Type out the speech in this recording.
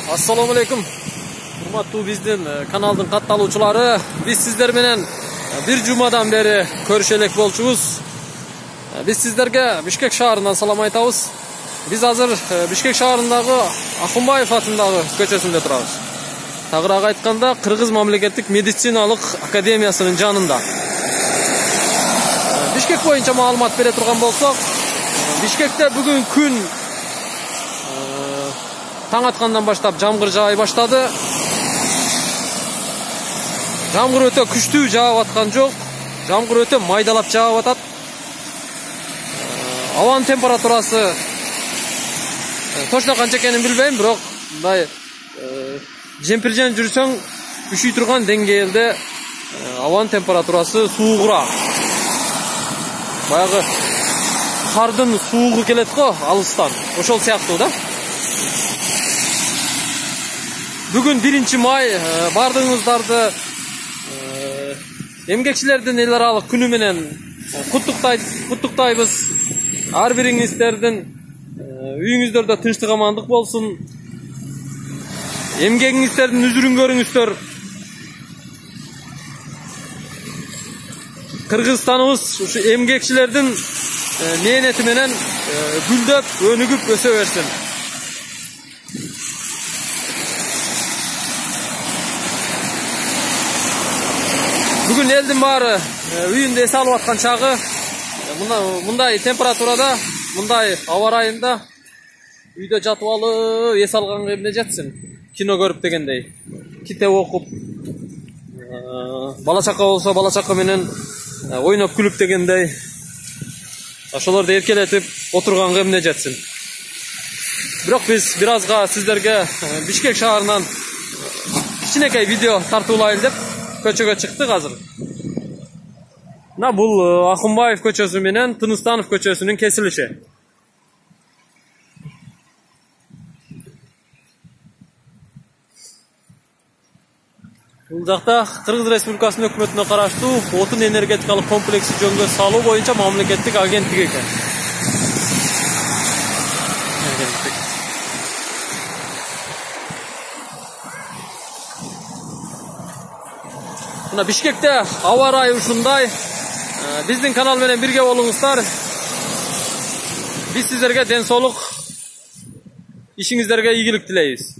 Assalamu alaikum. Урматтуу биздин каналдын катталуучулары, биз сиздер менен бир жумадан бери көрүшө элек болчубуз. Биз сиздерге Бишкек шаарынан салам айтабыз. Биз азыр Бишкек шаарындагы Ахунбаев атындагы көчөсүндө турабыз. Тагыраак айтканда, Кыргыз мамлекеттик медициналык академиясынын жанында. Бишкек боюнча маалымат бере турган болсок, Бишкекте бүгүн күн таң аткандан баштап жамгыр жаай баштады. Жамгыр өтө күчтүү жаап аткан жок. Жамгыр өтө майдалап жаап атат. Абанын температурасы точно канча экенин билбейм, бирок мындай жемпиржен жүрсөң үшүй турган деңгээлде абанын температурасы суугураак. Баягы кардын суугу келет го алыстан. Ошол сыяктуу да. Бүгүн 1 май бардыгыңыздарды эмгекчилердин эл аралык күнү менен куттуктайбыз. Ар бириңиздердин үйүңүздөрдө тынчтык амандык болсун. Эмгегиңиздердин үзүрүн көрүңүздөр. Кыргызстаныбыз ушу эмгекчилердин мээнети менен гүлдөп, өнүгүп өсө берсин. Бүгүн элдин баары үйүндө эс алып аткан чагы, мындай температурада, мындай аба ырайында үйдө жатып алып эс алганга эмне жатсын? Кино көрүп дегендей, китеп окуп, бала чака болсо бала чака менен ойноп күлүп дегендей, ошолорду эркелетип отурганга эмне жатсын? Бирок биз бир азга сиздерге Бишкек шаарынан кичинекей видео тартуулайын деп көчөгө чыктык азыр. Бул Ахунбаев көчөсү менен Тыныстанов көчөсүнүн кесилиши. Бул жакта Кыргыз Республикасынын өкмөтүнө караштуу отун энергетикалык комплекси жөнгө салуу боюнча мамлекеттик агенттик экен. Бишкекте аба ырайы ушундай. Биздин канал менен бирге болуңуздар. Биз сиздерге ден соолук, ишиңиздерге ийгилик тилейбиз.